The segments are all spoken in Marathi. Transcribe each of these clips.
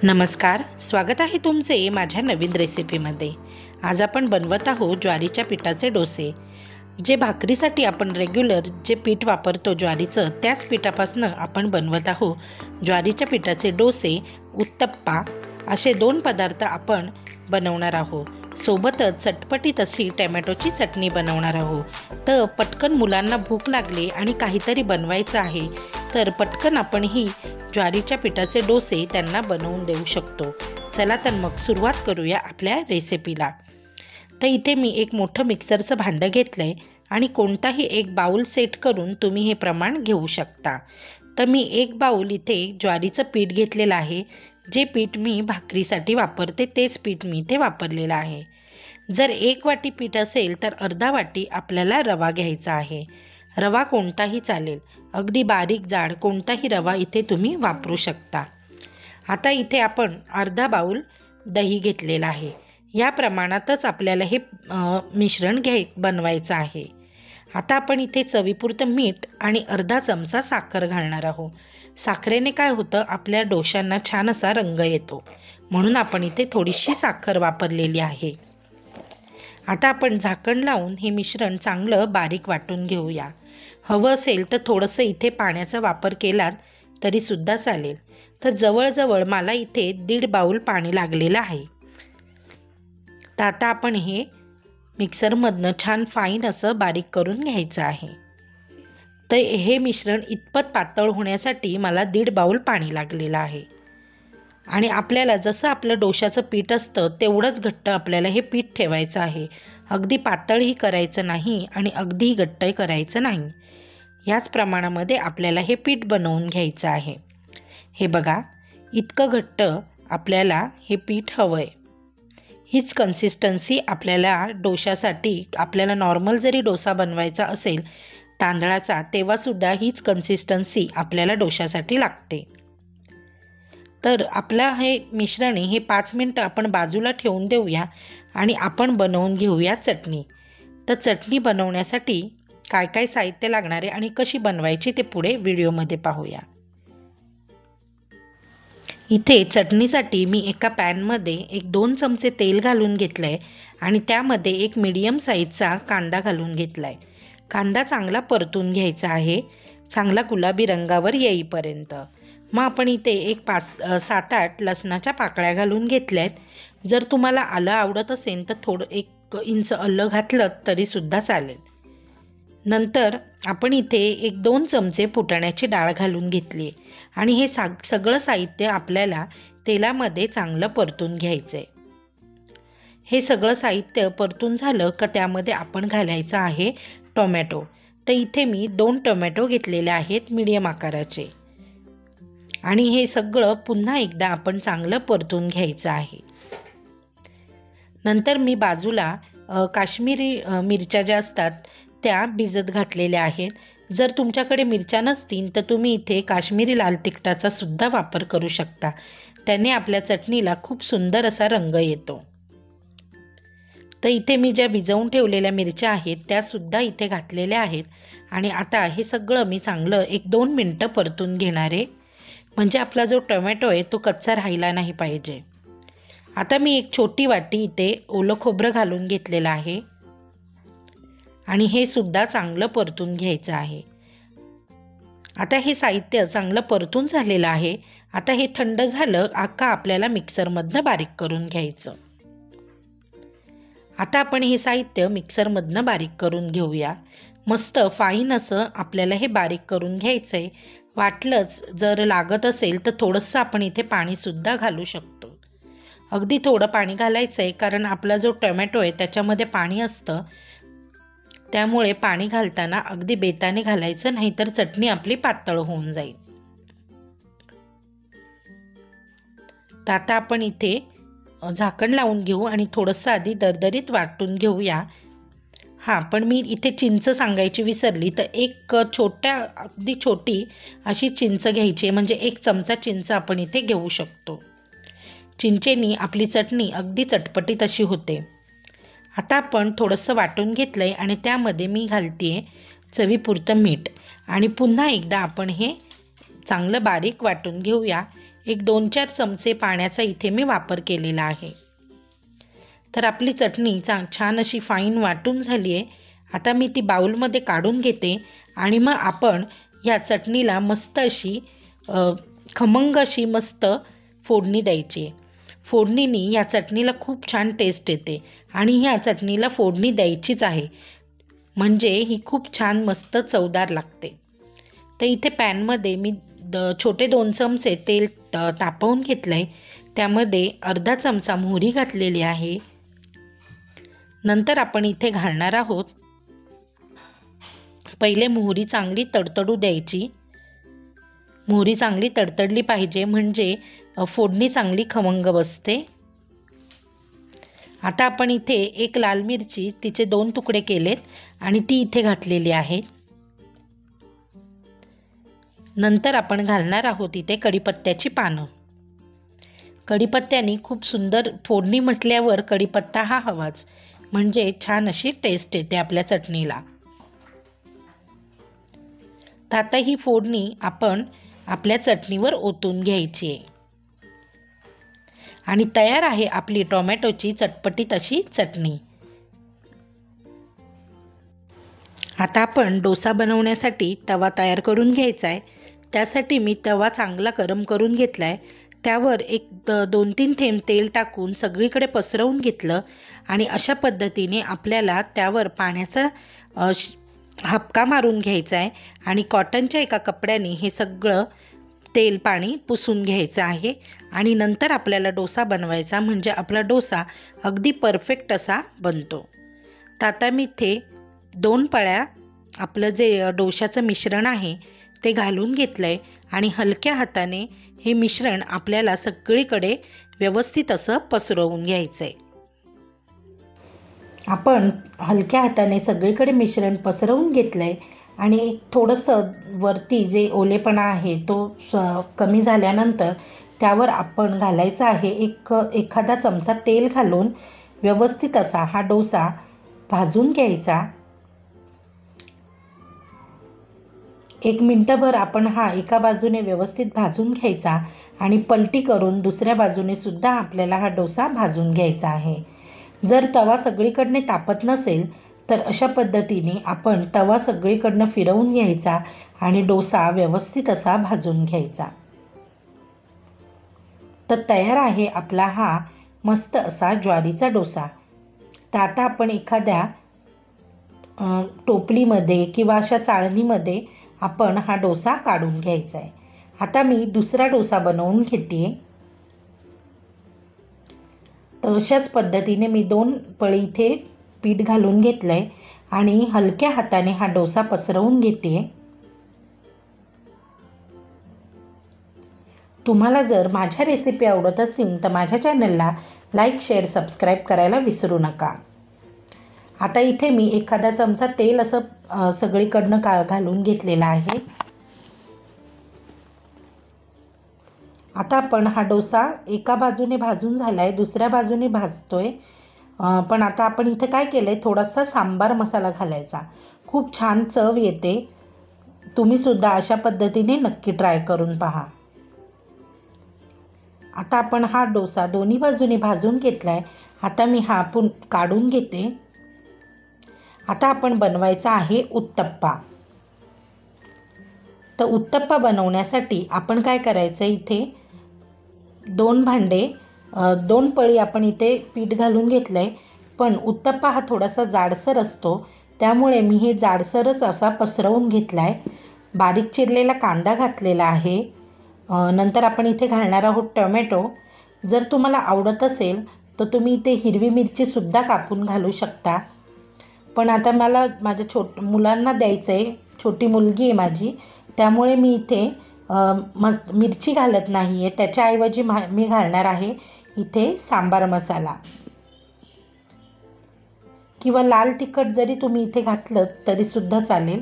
नमस्कार, स्वागत आहे तुमचे माझ्या नवीन रेसिपीमध्ये। आज आपण बनवत आहोत ज्वारीच्या पिठाचे डोसे। जे भाकरीसाठी आपण रेग्युलर जे पीठ वापरतो ज्वारीचं, त्याच पिठापासून आपण बनवत आहोत ज्वारीच्या पिठाचे डोसे, उत्तप्पा असे दोन पदार्थ आपण बनवणार आहोत। सोबतच चटपटीत अशी टोमॅटोची चटणी बनवणार आहोत। तर पटकन मुलांना भूक लागली आणि काहीतरी बनवायचं आहे, तर पटकन आपण ही ज्वारीच्या पिठाचे डोसे त्यांना बनवून देऊ शकतो। चला तर मग सुरुवात करूया आपल्या रेसिपीला। तर इथे मी एक मोठं मिक्सरचं भांडं घेतलंय आणि कोणताही एक बाउल सेट करून तुम्ही हे प्रमाण घेऊ शकता। तर मी एक बाउल इथे ज्वारीचं पीठ घेतलेलं आहे। जे पीठ मी भाकरीसाठी वापरते तेच पीठ मी इथे वापरलेलं आहे। जर एक वाटी पीठ असेल तर अर्धा वाटी आपल्याला रवा घ्यायचा आहे। रवा कोणताही चालेल, अगदी बारीक जाड कोणताही रवा इथे तुम्ही वापरू शकता। आता इथे आपण अर्धा बाउल दही घेतलेला आहे। या प्रमाणातच आपल्याला हे मिश्रण बनवायचं आहे। आता आपण इथे चवीपुरतं मीठ आणि अर्धा चमचा साखर घालणार आहोत। साखरेने काय होतं, आपल्या डोशांना छान असा रंग येतो, म्हणून आपण इथे थोडीशी साखर वापरलेली आहे। आता आपण झाकण लावून हे मिश्रण चांगलं बारीक वाटून घेऊया। हवं असेल तर थोडंसं इथे पाण्याचा वापर केलात तरी सुद्धा चालेल। तर जवळजवळ मला इथे 1.5 बाउल पाणी लागलेलं आहे। तर आता आपण हे मिक्सरमधनं छान फाईन असं बारीक करून घ्यायचं आहे। तर हे मिश्रण इतपत पातळ होण्यासाठी मला 1.5 बाउल पाणी लागलेलं आहे। आणि आपल्याला जसं आपलं डोशाचं पीठ असतं तेवढंच घट्ट आपल्याला हे पीठ ठेवायचं आहे। अगदी पातळही करायचं नाही आणि अगदी घट्टही करायचं नाही। याच प्रमाणामध्ये आपल्याला हे पीठ बनवून घ्यायचं आहे। हे बघा, इतकं घट्ट आपल्याला हे पीठ हवं आहे। हीच कन्सिस्टन्सी आपल्याला डोशासाठी, आपल्याला नॉर्मल जरी डोसा बनवायचा असेल तांदळाचा, तेव्हासुद्धा हीच कन्सिस्टन्सी आपल्याला डोशासाठी लागते। तर आपला हे मिश्रण हे 5 मिनटं आपण बाजूला ठेवून देऊया आणि आपण बनवून घेऊया चटणी। तर चटणी बनवण्यासाठी काय काय साहित्य लागणार आहे आणि कशी बनवायची ते पुढे व्हिडिओमध्ये पाहूया। इथे चटणीसाठी मी एका पॅनमध्ये 1-2 चमचे तेल घालून घेतलं आहे आणि त्यामध्ये एक मीडियम साईजचा कांदा घालून घेतला आहे। कांदा चांगला परतून घ्यायचा आहे, चांगला गुलाबी रंगावर येईपर्यंत। मग आपण इथे एक 7-8 लसणाच्या पाकळ्या घालून घेतल्या आहेत। जर तुम्हाला आलं आवडत असेल तर थोडं 1 इंच आलं घातलं तरीसुद्धा चालेल। नंतर आपण इथे 1-2 चमचे फुटाण्याची डाळ घालून घेतली आणि हे सगळं साहित्य आपल्याला तेलामध्ये चांगलं परतून घ्यायचं आहे। हे सगळं साहित्य परतून झालं का त्यामध्ये आपण घालायचं आहे टोमॅटो। तर इथे मी 2 टोमॅटो घेतलेले आहेत मीडियम आकाराचे आणि हे सगळं पुन्हा एकदा आपण चांगलं परतून घ्यायचं आहे। नंतर मी बाजूला काश्मीरी मिरच्या ज्या असतात त्या भिजत घातलेल्या आहेत। जर तुमच्याकडे मिरच्या नसतील तर तुम्ही इथे काश्मीरी लाल तिखटाचा सुद्धा वापर करू शकता, त्याने आपल्या चटणीला खूप सुंदर असा रंग येतो। तर इथे मी ज्या भिजवून ठेवलेल्या मिरच्या आहेत त्यासुद्धा इथे घातलेल्या आहेत आणि आता हे सगळं मी चांगलं 1-2 मिनटं परतून घेणार आहे, म्हणजे आपला जो टोमॅटो आहे तो कच्चा राहिला नाही पाहिजे। आता मी एक छोटी वाटी इथे ओलं खोबरं घालून घेतलेलं आहे आणि हे सुद्धा चांगलं परतून घ्यायचं आहे। आता हे साहित्य चांगलं परतून झालेलं आहे। आता हे थंड झालं का आपल्याला मिक्सरमधनं बारीक करून घ्यायचं। आता आपण हे साहित्य मिक्सरमधनं बारीक करून घेऊया। मस्त फाईन असं आपल्याला हे बारीक करून घ्यायचं आहे। वाटलंच जर लागत असेल तर थोडंसं आपण इथे पाणीसुद्धा घालू शकतो। अगदी थोडं पाणी घालायचं आहे, कारण आपला जो टोमॅटो आहे त्याच्यामध्ये पाणी असतं, त्यामुळे पाणी घालताना अगदी बेताने घालायचं, नाहीतर चटणी आपली पातळ होऊन जाईल। तर आता आपण इथे झाकण लावून घेऊ आणि थोडंसं आधी दरदरीत वाटून घेऊया। पण मी इथे चिंच सांगायची विसरली, तर एक अगदी छोटी अशी चिंच घ्यायची, म्हणजे 1 चमचा चिंच आपण इथे घेऊ शकतो। चिंचेनी आपली चटणी अगदी चटपटीत अशी होते। आता आपण थोडंसं वाटून घेतलं आहे आणि त्यामध्ये मी घालते चवीपुरतं मीठ आणि पुन्हा एकदा आपण हे चांगलं बारीक वाटून घेऊया। एक 2-4 चमचे पाण्याचा इथे मी वापर केलेला आहे। तर आपली चटणी छान अशी फाईन वाटून झाली आहे। आता मी ती बाउलमध्ये काढून घेते आणि मग आपण ह्या चटणीला मस्त अशी खमंग अशी मस्त फोडणी द्यायची। फोडणीने या चटणीला खूप छान टेस्ट येते आणि ह्या चटणीला फोडणी द्यायचीच आहे, म्हणजे ही खूप छान मस्त चवदार लागते। तर इथे पॅनमध्ये मी छोटे 2 चमचे तेल तापवून घेतलं आहे। त्यामध्ये अर्धा चमचा मोहरी घातलेली आहे। नंतर आपण इथे घालणार आहोत, पहिले मोहरी चांगली तडतडू द्यायची। मोहरी चांगली तडतडली पाहिजे, म्हणजे फोडणी चांगली खमंग बसते। आता आपण इथे एक लाल मिरची तिचे 2 तुकडे केलेत आणि ती इथे घातलेली आहे। नंतर आपण घालणार आहोत इथे कढीपत्त्याची पानं। कढीपत्त्याने खूप सुंदर फोडणी म्हटल्यावर कढीपत्ता हा हवाच, म्हणजे छान अशी टेस्ट येते आपल्या चटणीला। तर आता ही फोडणी आपण आपल्या चटणीवर ओतून घ्यायची आहे आणि तयार आहे आपली टोमॅटोची चटपटीत अशी चटणी। आता आपण डोसा बनवण्यासाठी तवा तयार करून घ्यायचा आहे। त्यासाठी मी तवा चांगला गरम करून घेतला आहे। त्यावर एक 2-3 थेंब तेल टाकून सगळीकडे पसरवून घेतलं आणि अशा पद्धतीने आपल्याला त्यावर पाण्याचा हबका मारून घ्यायचा आहे आणि कॉटनच्या एका कपड्याने हे सगळं तेल पाणी पुसून घ्यायचं आहे आणि नंतर आपल्याला डोसा बनवायचा, म्हणजे आपला डोसा अगदी परफेक्ट असा बनतो। तर आता मी इथे 2 पळ्या आपलं जे डोशाचं मिश्रण आहे ते घालून घेतलं आहे आणि हलक्या हाताने हे मिश्रण आपल्याला सगळीकडे व्यवस्थित असं पसरवून घ्यायचं आहे। आपण हलक्या हाताने सगळीकडे मिश्रण पसरवून घेतलं आहे आणि एक थोडंसं वरती जे ओलेपणा आहे तो कमी झाल्यानंतर त्यावर आपण घालायचं आहे एखादा चमचा तेल घालून व्यवस्थित असा हा डोसा भाजून घ्यायचा। 1 मिनिटभर आपण हा एका बाजूने व्यवस्थित भाजून घ्यायचा आणि पलटी करून दुसऱ्या बाजूने सुद्धा आपल्याला हा डोसा भाजून घ्यायचा आहे। जर तवा सगळीकडने तापत नसेल तर अशा पद्धतीने आपण तवा सगळीकडनं फिरवून घ्यायचा आणि डोसा व्यवस्थित असा भाजून घ्यायचा। तर तयार आहे आपला हा मस्त असा ज्वारीचा डोसा। तर आता आपण एखाद्या टोपलीमध्ये किंवा अशा चाळणीमध्ये आपण हा डोसा काढून घ्यायचा आहे। आता मी दुसरा डोसा बनवून घेते। तर अशाच पद्धतीने मी 2 पळी इथे पीठ घालून घेतलं आहे आणि हलक्या हाताने हा डोसा पसरवून घेते। तुम्हाला जर माझ्या रेसिपी आवडत असतील तर माझ्या चॅनलला लाईक, शेअर, सबस्क्राईब करायला विसरू नका। आता इथे मी एखादा चमचा तेल असं सगळीकडनं घालून घेतलेला आहे। आता आपण हा डोसा एका बाजूने भाजून झाला आहे, दुसऱ्या बाजूने भाजतोय। पण आता आपण इथे काय केलं आहे, थोडासा सांबार मसाला घालायचा, खूप छान चव येते। तुम्हीसुद्धा अशा पद्धतीने नक्की ट्राय करून पहा। आता आपण हा डोसा दोन्ही बाजूने भाजून घेतला आहे। आता मी हा काढून घेते। आता आपण बनवायचा आहे उत्तप्पा। तर उत्तप्पा बनवण्यासाठी आपण काय करायचं, इथे 2 भांडे 2 पळी आपण इथे पीठ घालून घेतलं आहे। पण उत्तप्पा हा थोडासा जाडसर असतो, त्यामुळे मी हे जाडसरच असा पसरवून घेतला आहे। बारीक चिरलेला कांदा घातलेला आहे। नंतर आपण इथे घालणार आहोत टोमॅटो। जर तुम्हाला आवडत असेल तर तुम्ही इथे हिरवी मिरचीसुद्धा कापून घालू शकता, पण आता मला माझ्या मुलांना द्यायचं आहे, छोटी मुलगी आहे माझी, त्यामुळे मी इथे मिरची घालत नाही आहे। त्याच्याऐवजी मी घालणार आहे इथे सांबार मसाला किंवा लाल तिखट जरी तुम्ही इथे घातलं तरीसुद्धा चालेल।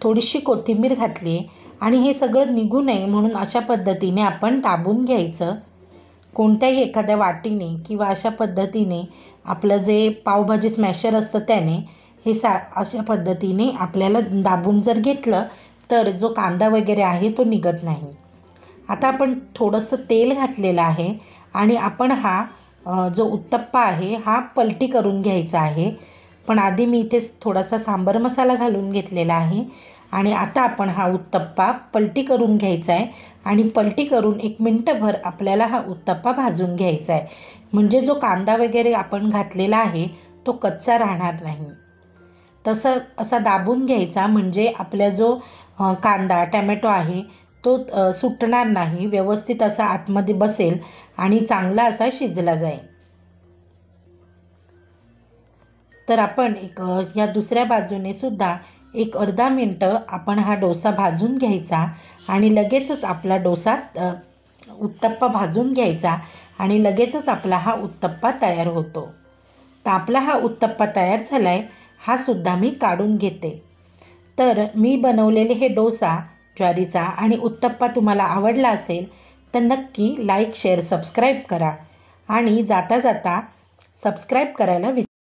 थोडीशी कोथिंबीर घातली आहे आणि हे सगळं निघू नये म्हणून अशा पद्धतीने आपण दाबून घ्यायचं। कोणत्याही एखाद्या वाटीने किंवा अशा पद्धतीने आपलं जे पावभाजी स्मॅशर असतं त्याने हे अशा पद्धतीने आपल्याला दाबून जर घेतलं तर जो कांदा वगैरे आहे तो निघत नाही। आता आपण थोडंसं तेल घातलेलं आहे आणि आपण हा जो उत्तप्पा आहे हा पलटी करून घ्यायचा आहे. पण आधी मी इथे थोडासा सांबर मसाला घालून घेतलेला आहे आणि आता आपण हा उत्तप्पा पलटी करून घ्यायचा आहे आणि पलटी करून 1 मिनिटभर आपल्याला हा उत्तप्पा भाजून घ्यायचा आहे. म्हणजे जो कांदा वगैरे आपण घातलेला आहे तो कच्चा राहणार नाही. तसं असा दाबून घ्यायचा म्हणजे आपला जो कांदा टॅमॅटो आहे तो सुटणार नाही, व्यवस्थित असा आतमध्ये बसेल आणि चांगला असा शिजला जाईल. तर आपण या दुसऱ्या बाजूने सुद्धा एक अर्धा मिनटं आपण हा डोसा भाजून घ्यायचा आणि लगेचच आपला डोसा उत्तप्पा भाजून घ्यायचा आणि लगेचच आपला हा उत्तप्पा तयार होतो. तर आपला हा उत्तप्पा तयार झाला आहे, हा सुद्धा मी काढून घेते. तर मी बनवलेले हे डोसा ज्वारीचा आणि उत्तप्पा तुम्हाला आवडला असेल तर नक्की लाईक शेअर सबस्क्राईब करा आणि जाता जाता सबस्क्राईब करायला